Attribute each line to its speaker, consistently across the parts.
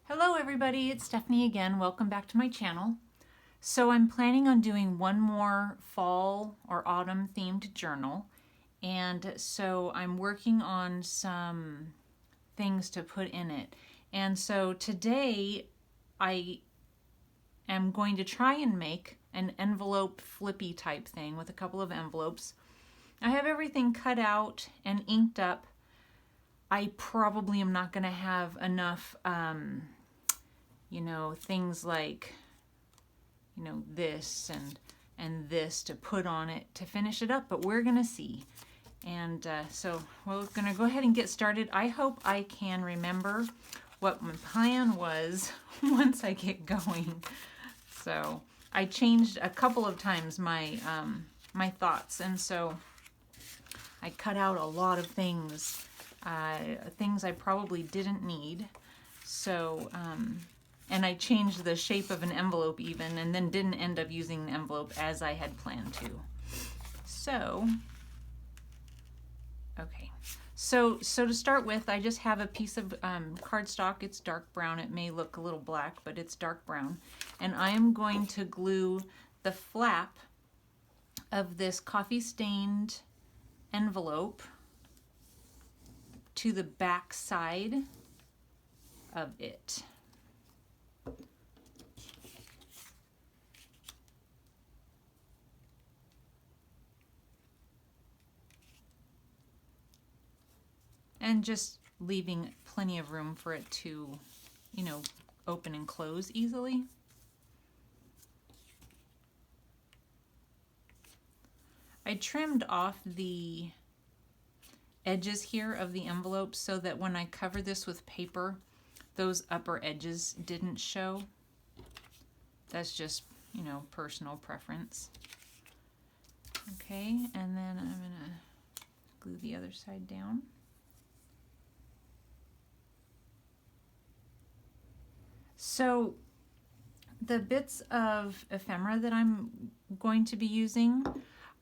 Speaker 1: Hello everybody, it's Stephanie again. Welcome back to my channel. So I'm planning on doing one more fall or autumn themed journal, and so I'm working on some things to put in it. And so today I am going to try and make an envelope flippy type thing with a couple of envelopes. I have everything cut out and inked up. I probably am not going to have enough things like, this and this to put on it to finish it up, but we're gonna see. And so we're gonna go ahead and get started. I hope I can remember what my plan was once I get going. So I changed a couple of times my my thoughts, and so I cut out a lot of things, things I probably didn't need. So and I changed the shape of an envelope even, and then didn't end up using the envelope as I had planned to. So, okay. So to start with, I just have a piece of cardstock. It's dark brown. It may look a little black, but it's dark brown. And I am going to glue the flap of this coffee-stained envelope to the back side of it. And just leaving plenty of room for it to, open and close easily. I trimmed off the edges here of the envelope so that when I cover this with paper, those upper edges didn't show. That's just, personal preference. Okay, and then I'm gonna glue the other side down. So the bits of ephemera that I'm going to be using,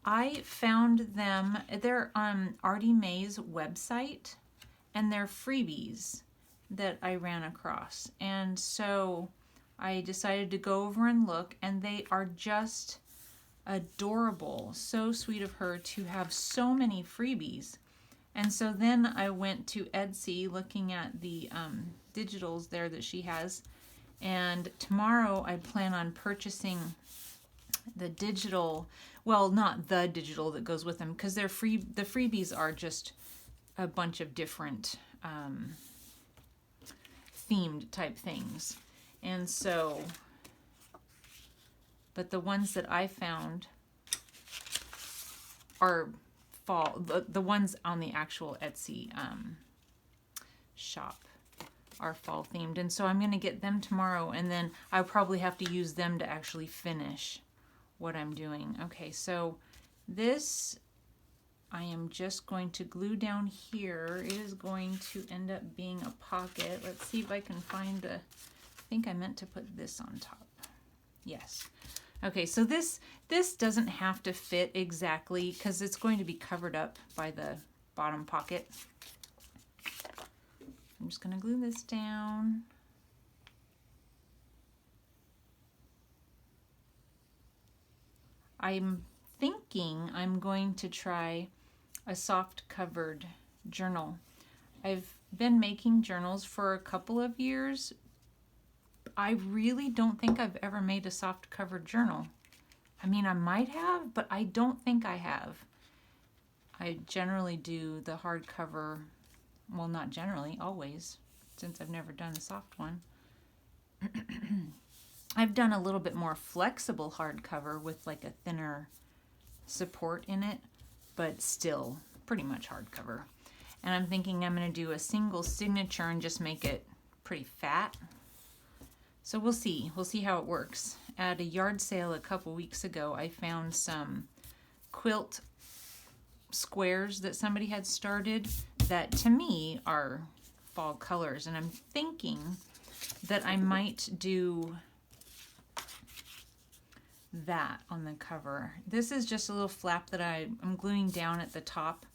Speaker 1: I found them, they're on Artie Mae's website, and they're freebies that I ran across. And so I decided to go over and look, and they are just adorable. So sweet of her to have so many freebies. And so then I went to Etsy looking at the digitals there that she has. And tomorrow I plan on purchasing the digital, well, not the digital that goes with them, because they're free. The freebies are just a bunch of different themed type things. And so, but the ones that I found are fall, the ones on the actual Etsy shop are fall themed, and so I'm going to get them tomorrow, and then I'll probably have to use them to actually finish what I'm doing. Okay, so this I am just going to glue down here. It is going to end up being a pocket. Let's see if I can find I think I meant to put this on top. Yes. Okay, so this doesn't have to fit exactly because it's going to be covered up by the bottom pocket. I'm just going to glue this down. I'm thinking I'm going to try a soft covered journal. I've been making journals for a couple of years. I really don't think I've ever made a soft covered journal. I mean, I might have, but I don't think I have. I generally do the hardcover. Well, not generally, always, since I've never done a soft one. I've done a little bit more flexible hardcover with like a thinner support in it, but still pretty much hardcover. And I'm thinking I'm going to do a single signature and just make it pretty fat. So we'll see. We'll see how it works. At a yard sale a couple weeks ago, I found some quilt squares that somebody had started that to me are fall colors, and I'm thinking that I might do that on the cover. This is just a little flap that I'm gluing down at the top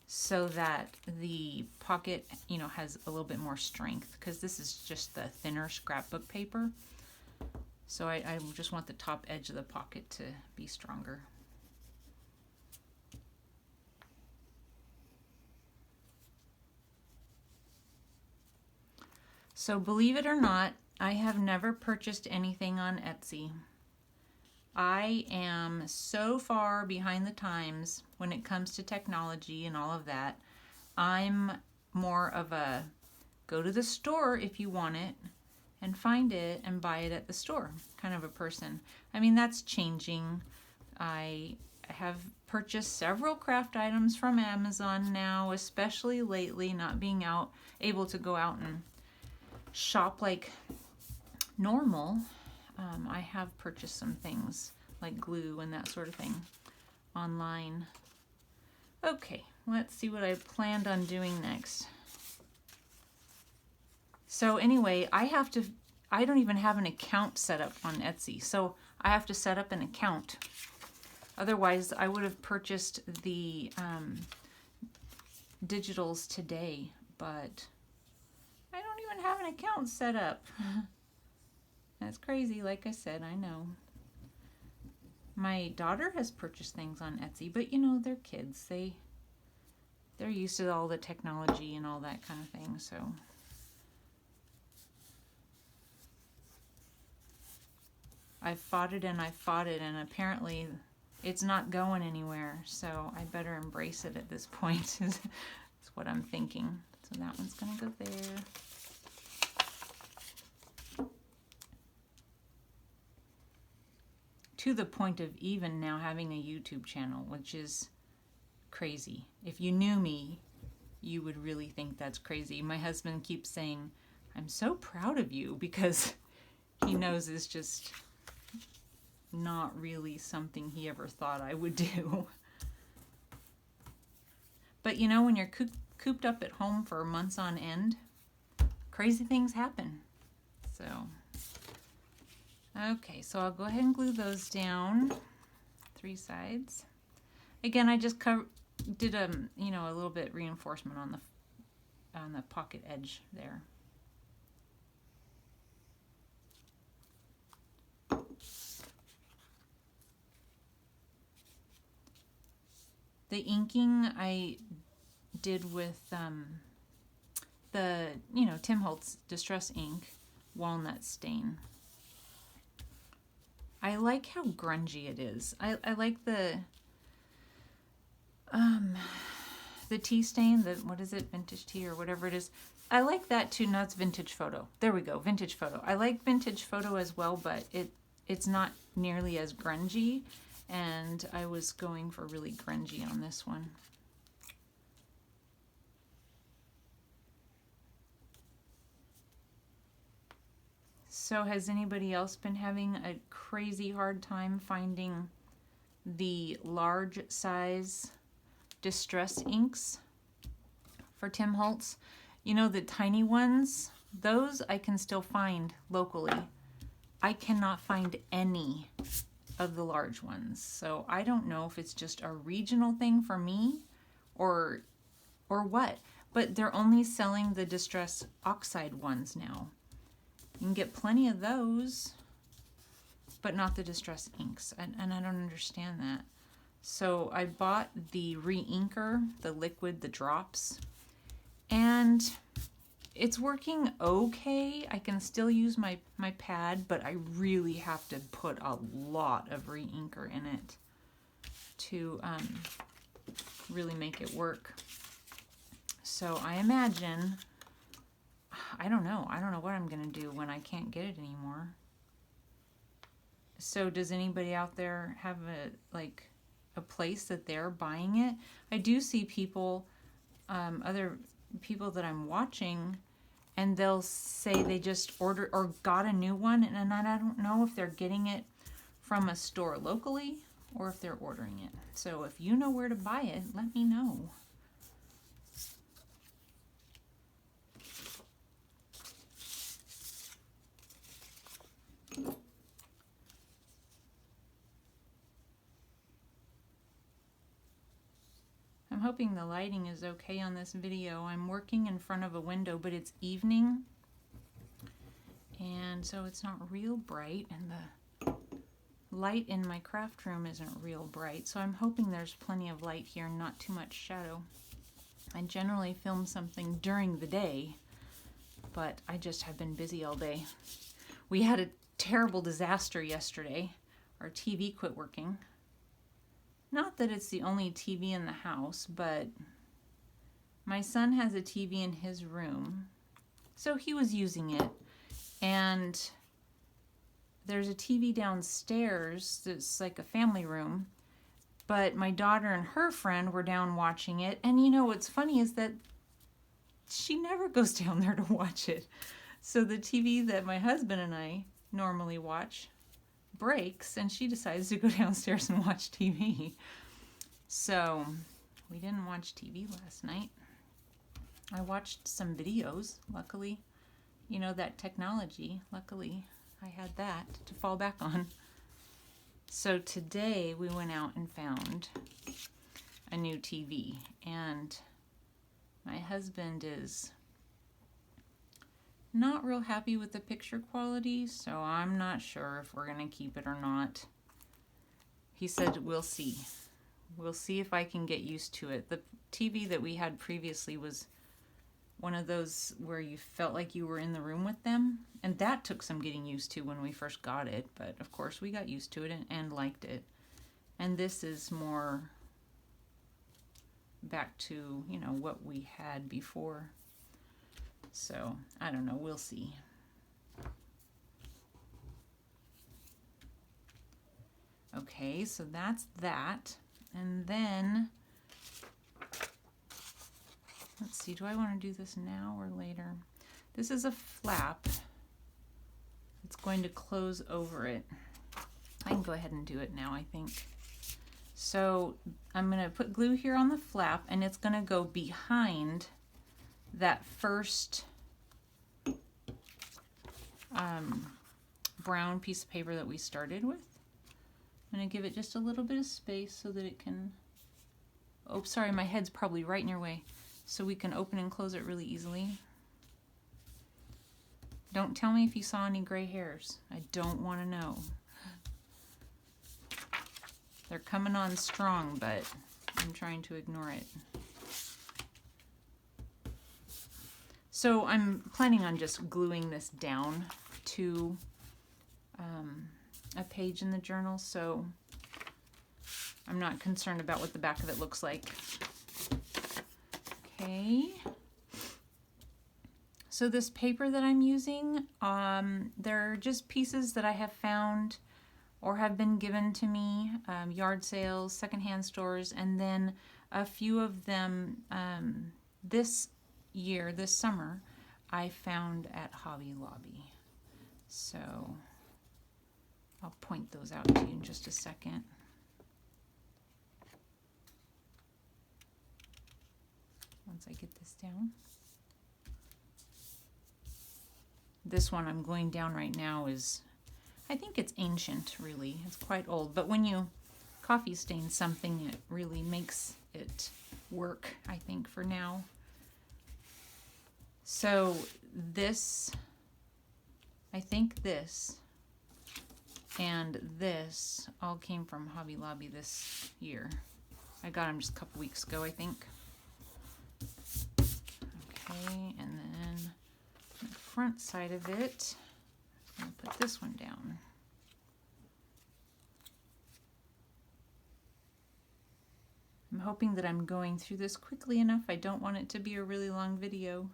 Speaker 1: so that the pocket, you know, has a little bit more strength, because this is just the thinner scrapbook paper. So I just want the top edge of the pocket to be stronger. So believe it or not, I have never purchased anything on Etsy. I am so far behind the times when it comes to technology and all of that. I'm more of a go to the store if you want it and find it and buy it at the store kind of a person. I mean, that's changing. I have purchased several craft items from Amazon now, especially lately, not being able to go out and shop like normal. I have purchased some things like glue and that sort of thing online. Okay, let's see what I planned on doing next. So anyway, I don't even have an account set up on Etsy, so I have to set up an account. Otherwise, I would have purchased the digitals today, but I don't even have an account set up. That's crazy, like I said, I know. My daughter has purchased things on Etsy, but you know, they're kids. They're used to all the technology and all that kind of thing, so. I've fought it and apparently it's not going anywhere, so I better embrace it at this point. That's what I'm thinking. So that one's gonna go there. To the point of even now having a YouTube channel, which is crazy. If you knew me, you would really think that's crazy. My husband keeps saying, I'm so proud of you, because he knows it's just not really something he ever thought I would do. But you know, when you're cooped up at home for months on end, crazy things happen. So, okay, so I'll go ahead and glue those down, 3 sides. Again, I just did a little bit reinforcement on the pocket edge there. The inking I did with the Tim Holtz Distress Ink Walnut Stain. I like how grungy it is. I like the tea stain, what is it, vintage tea or whatever it is. I like that too. No, it's vintage photo. There we go, vintage photo. I like vintage photo as well, but it's not nearly as grungy, and I was going for really grungy on this one. So has anybody else been having a crazy hard time finding the large size distress inks for Tim Holtz? You know, the tiny ones, those I can still find locally. I cannot find any of the large ones. So I don't know if it's just a regional thing for me or what, but they're only selling the distress oxide ones now. You can get plenty of those, but not the distress inks, and I don't understand that. So I bought the re-inker, the liquid, the drops, and it's working okay. I can still use my pad, but I really have to put a lot of re-inker in it to really make it work. So I imagine, I don't know what I'm gonna do when I can't get it anymore. So does anybody out there have a place that they're buying it? I do see people, other people that I'm watching, and they'll say they just ordered or got a new one, and I don't know if they're getting it from a store locally or if they're ordering it. So if you know where to buy it, let me know. I'm hoping the lighting is okay on this video. I'm working in front of a window, but it's evening, and so it's not real bright, and the light in my craft room isn't real bright, so I'm hoping there's plenty of light here and not too much shadow. I generally film something during the day, but I just have been busy all day. We had a terrible disaster yesterday. Our TV quit working. Not that it's the only TV in the house, but my son has a TV in his room, so he was using it, and there's a TV downstairs that's like a family room, but my daughter and her friend were down watching it, and you know what's funny is that she never goes down there to watch it. So the TV that my husband and I normally watch breaks, and she decides to go downstairs and watch TV. So we didn't watch TV last night. I watched some videos, luckily. You know, that technology, luckily I had that to fall back on. So today we went out and found a new TV, and my husband is not real happy with the picture quality, so I'm not sure if we're gonna keep it or not. He said we'll see. We'll see if I can get used to it. The TV that we had previously was one of those where you felt like you were in the room with them, and that took some getting used to when we first got it, but of course we got used to it and liked it. And this is more back to, you know, what we had before. So, I don't know, we'll see. Okay, so that's that. And then, let's see, do I want to do this now or later? This is a flap. It's going to close over it. I can go ahead and do it now, I think. So, I'm going to put glue here on the flap, and it's going to go behind that first brown piece of paper that we started with. I'm going to give it just a little bit of space so that it can, oh sorry, my head's probably right in your way, so we can open and close it really easily. Don't tell me if you saw any gray hairs. I don't want to know. They're coming on strong, but I'm trying to ignore it. So I'm planning on just gluing this down to a page in the journal, so I'm not concerned about what the back of it looks like. Okay. So this paper that I'm using, they're just pieces that I have found or have been given to me, yard sales, secondhand stores, and then a few of them this summer, I found at Hobby Lobby. So I'll point those out to you in just a second. Once I get this down. This one I'm going down right now is, I think it's ancient, really. It's quite old, but when you coffee stain something, it really makes it work, I think, for now. So this, I think this and this all came from Hobby Lobby this year. I got them just a couple weeks ago, I think. Okay, and then the front side of it, I'll put this one down. I'm hoping that I'm going through this quickly enough. I don't want it to be a really long video.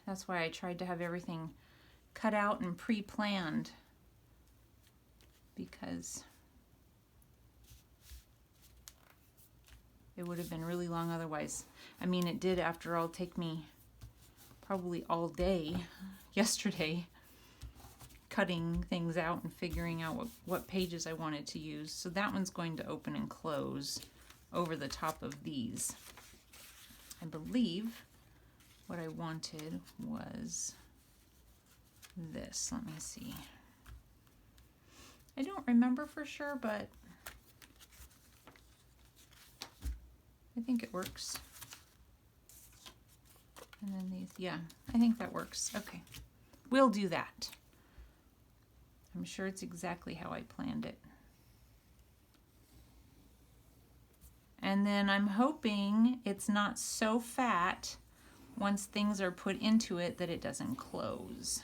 Speaker 1: That's why I tried to have everything cut out and pre-planned, because it would have been really long otherwise. I mean, it did, after all, take me probably all day yesterday cutting things out and figuring out what pages I wanted to use. So that one's going to open and close over the top of these. I believe what I wanted was this. Let me see. I don't remember for sure, but I think it works. And then these, yeah, I think that works. Okay, we'll do that. I'm sure it's exactly how I planned it. And then I'm hoping it's not so fat once things are put into it that it doesn't close.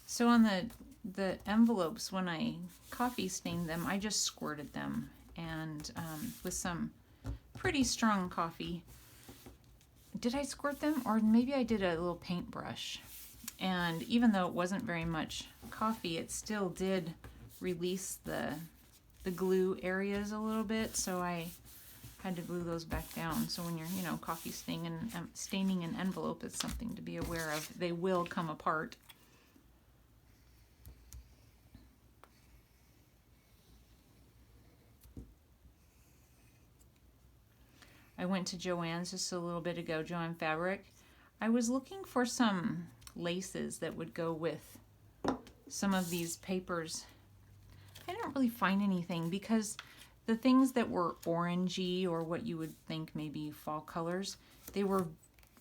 Speaker 1: So on the envelopes, when I coffee stained them, I just squirted them, and with some pretty strong coffee. Did I squirt them, or maybe I did a little paintbrush? And even though it wasn't very much coffee, it still did release the glue areas a little bit, so I had to glue those back down. So when you're, you know, coffee staining an envelope, it's something to be aware of. They will come apart. I went to Joann's just a little bit ago, Joann Fabric. I was looking for some laces that would go with some of these papers. I didn't really find anything because the things that were orangey, or what you would think maybe fall colors, they were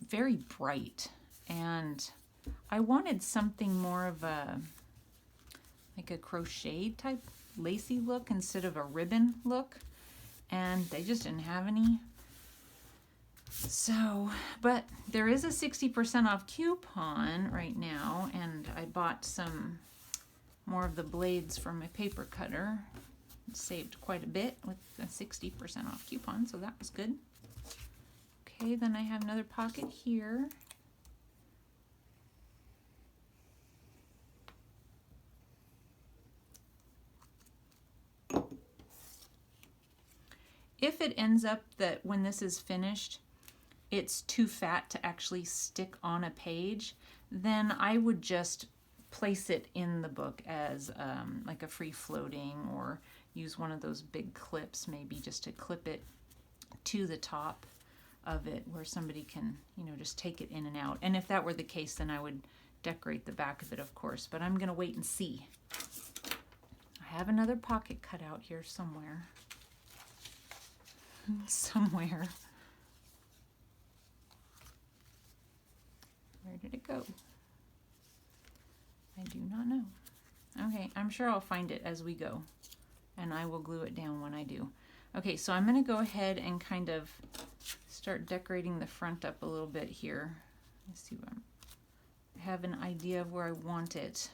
Speaker 1: very bright. And I wanted something more of a, like a crochet type lacy look instead of a ribbon look. And they just didn't have any. So, but there is a 60% off coupon right now, and I bought some more of the blades for my paper cutter. Saved quite a bit with a 60% off coupon, so that was good. Okay, then I have another pocket here. If it ends up that when this is finished, it's too fat to actually stick on a page, then I would just place it in the book as like a free floating, or use one of those big clips maybe just to clip it to the top of it where somebody can, you know, just take it in and out. And if that were the case, then I would decorate the back of it, of course, but I'm gonna wait and see. I have another pocket cut out here somewhere. Somewhere. Where did it go? I do not know. Okay, I'm sure I'll find it as we go, and I will glue it down when I do. Okay, so I'm going to go ahead and kind of start decorating the front up a little bit here. Let's see what I have an idea of where I want it.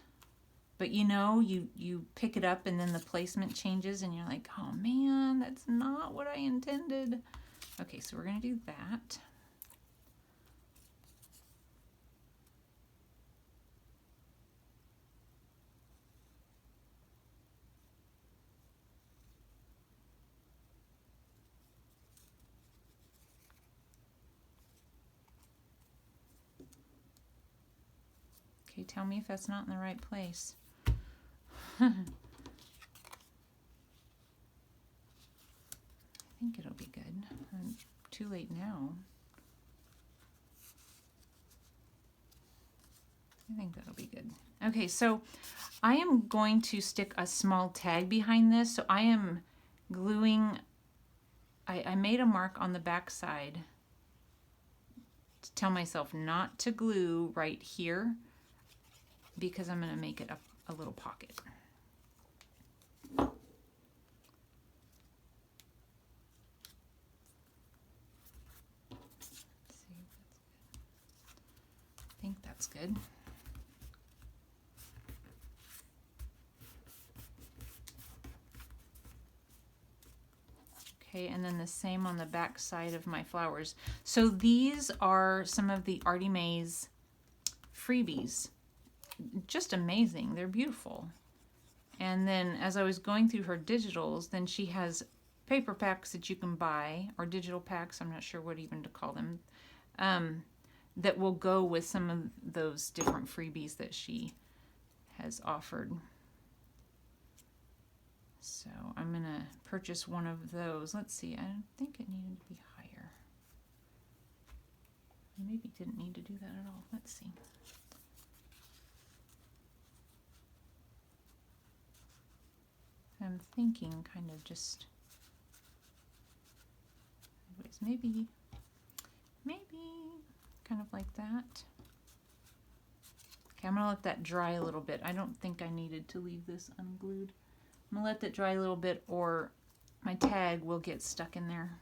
Speaker 1: But you know, you pick it up and then the placement changes and you're like, oh man, that's not what I intended. Okay, so we're going to do that. Okay, tell me if that's not in the right place. I think it'll be good. I'm too late now. I think that'll be good. Okay, so I am going to stick a small tag behind this. So I am gluing, I made a mark on the back side to tell myself not to glue right here, because I'm going to make it a little pocket. I think that's good. Okay, and then the same on the back side of my flowers. So these are some of the Artie Mae's freebies. Just amazing. They're beautiful. And then as I was going through her digitals, then she has paper packs that you can buy, or digital packs, I'm not sure what even to call them, that will go with some of those different freebies that she has offered. So I'm going to purchase one of those. Let's see, I think it needed to be higher. Maybe didn't need to do that at all. Let's see. I'm thinking kind of just, anyways, maybe kind of like that. Okay, I'm gonna let that dry a little bit. I don't think I needed to leave this unglued. I'm gonna let that dry a little bit or my tag will get stuck in there.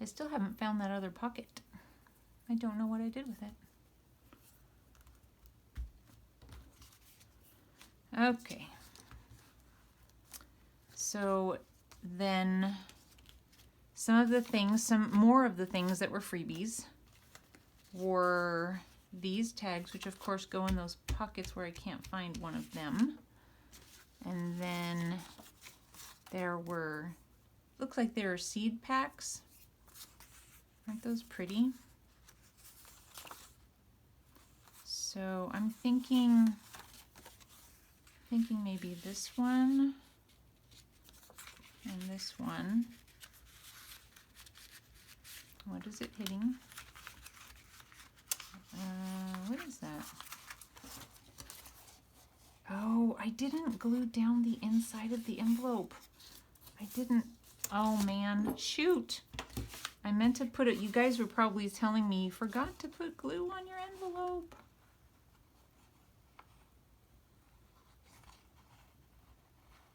Speaker 1: I still haven't found that other pocket. I don't know what I did with it. Okay. So then some more of the things that were freebies were these tags, which of course go in those pockets where I can't find one of them. And then there were, looks like there are seed packs. Aren't those pretty? So I'm thinking maybe this one and this one. What is it hitting? What is that? Oh, I didn't glue down the inside of the envelope. I didn't. Oh man, shoot. I meant to put it, you guys were probably telling me you forgot to put glue on your envelope.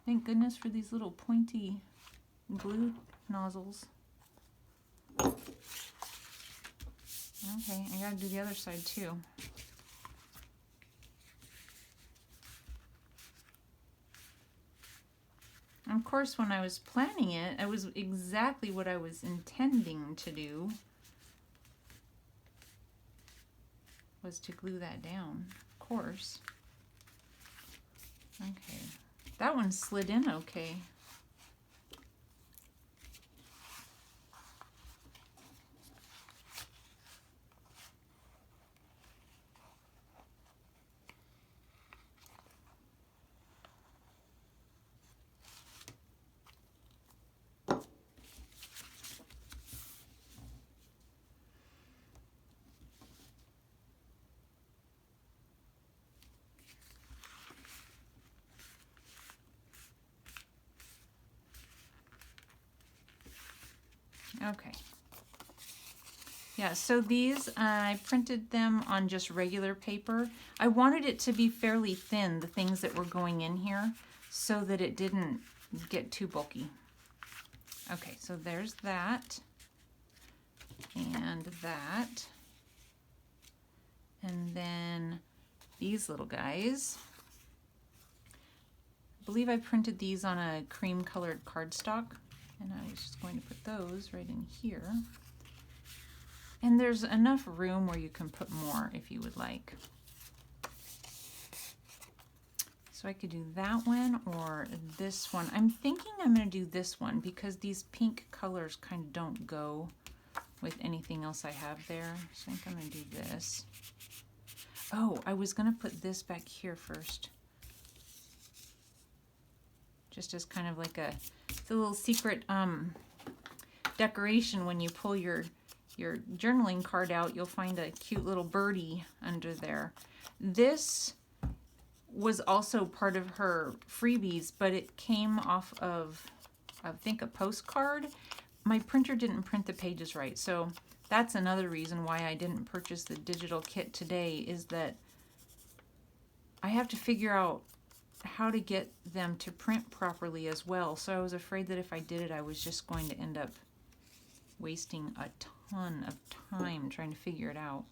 Speaker 1: Thank goodness for these little pointy glue nozzles. Okay, I gotta do the other side too. Of course, when I was planning it, it was exactly what I was intending to do, was to glue that down, of course. Okay, that one slid in okay. Okay. Yeah, so these, I printed them on just regular paper. I wanted it to be fairly thin, the things that were going in here, so that it didn't get too bulky. Okay, so there's that, and that, and then these little guys. I believe I printed these on a cream colored cardstock. And I was just going to put those right in here. And there's enough room where you can put more if you would like. So I could do that one or this one. I'm thinking I'm going to do this one because these pink colors kind of don't go with anything else I have there. So I think I'm going to do this. Oh, I was going to put this back here first. Just as kind of like a little secret decoration. When you pull your journaling card out, you'll find a cute little birdie under there. This was also part of her freebies, but it came off of, I think, a postcard. My printer didn't print the pages right, so that's another reason why I didn't purchase the digital kit today, is that I have to figure out how to get them to print properly as well. So I was afraid that if I did it, I was just going to end up wasting a ton of time trying to figure it out.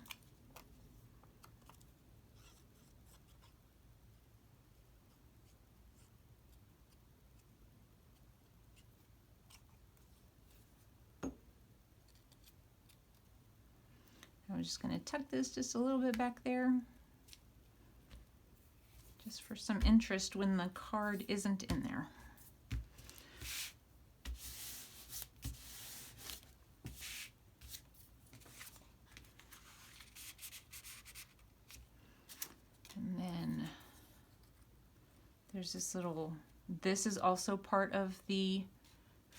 Speaker 1: I'm just going to tuck this just a little bit back there, just for some interest when the card isn't in there. there's this little, this is also part of the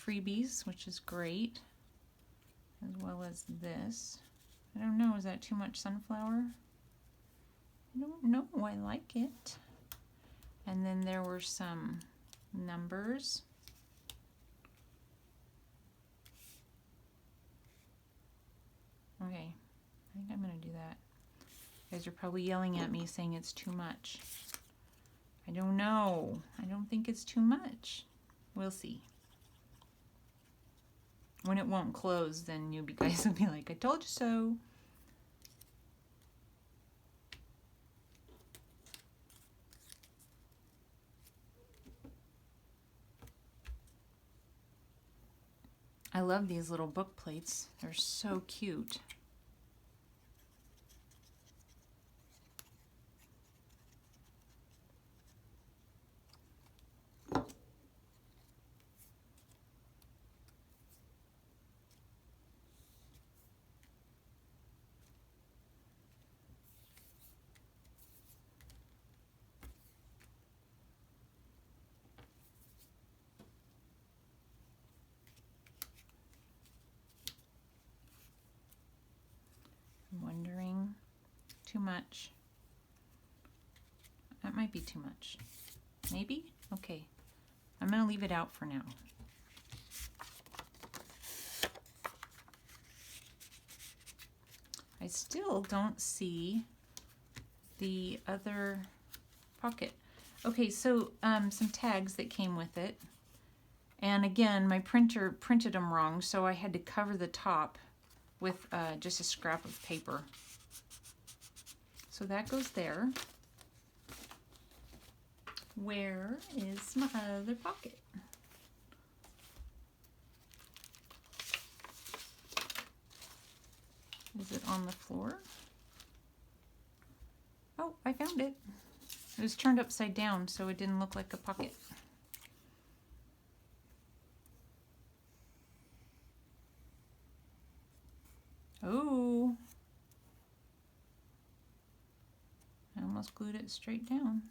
Speaker 1: freebies, which is great, as well as this. I don't know, is that too much sunflower? I don't know, I like it. And then there were some numbers. Okay, I think I'm gonna do that. You guys are probably yelling at me saying it's too much. I don't know. I don't think it's too much. We'll see. When it won't close, then you guys will be like, I told you so. I love these little book plates. They're so cute. I'm wondering, too much. That might be too much. Maybe? Okay. I'm going to leave it out for now. I still don't see the other pocket. Okay, so some tags that came with it. And again, my printer printed them wrong, so I had to cover the top with just a scrap of paper. So that goes there. Where is my other pocket? Is it on the floor? Oh, I found it. It was turned upside down, so it didn't look like a pocket. Oh, I almost glued it straight down.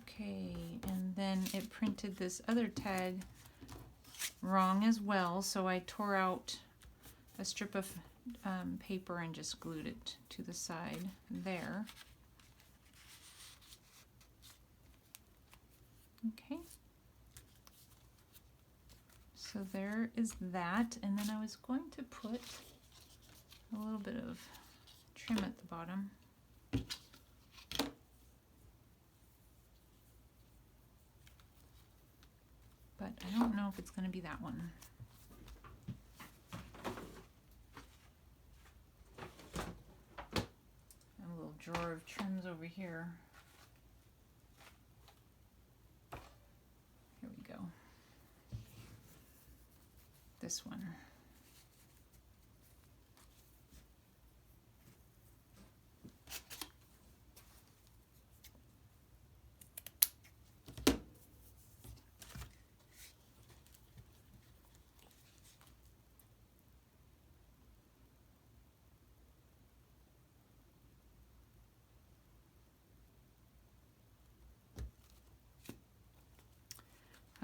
Speaker 1: Okay, and then it printed this other tag wrong as well, so I tore out a strip of paper and just glued it to the side there. Okay, so there is that, and then I was going to put a little bit of trim at the bottom. But I don't know if it's going to be that one. A little drawer of trims over here. Here we go. This one.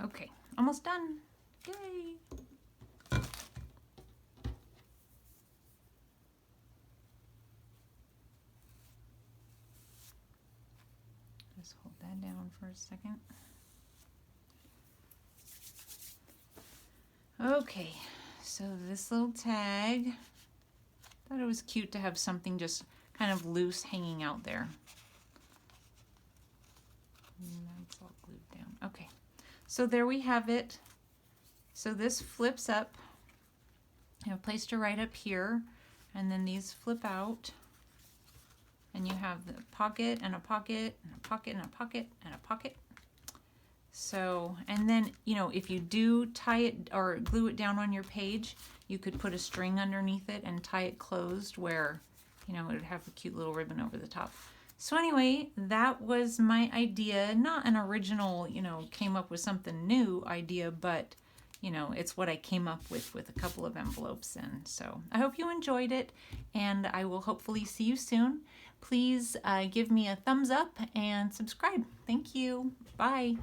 Speaker 1: Okay, almost done. Yay! Just hold that down for a second. Okay, so this little tag, thought it was cute to have something just kind of loose hanging out there. And that's all glued down. Okay. So there we have it. So this flips up. I have a place to write up here, and then these flip out. And you have the pocket and a pocket and a pocket and a pocket and a pocket. So, and then, you know, if you do tie it or glue it down on your page, you could put a string underneath it and tie it closed where, you know, it would have a cute little ribbon over the top. So anyway, that was my idea. Not an original, came up with something new idea, but it's what I came up with a couple of envelopes. And so I hope you enjoyed it, and I will hopefully see you soon. Please give me a thumbs up and subscribe. Thank you. Bye.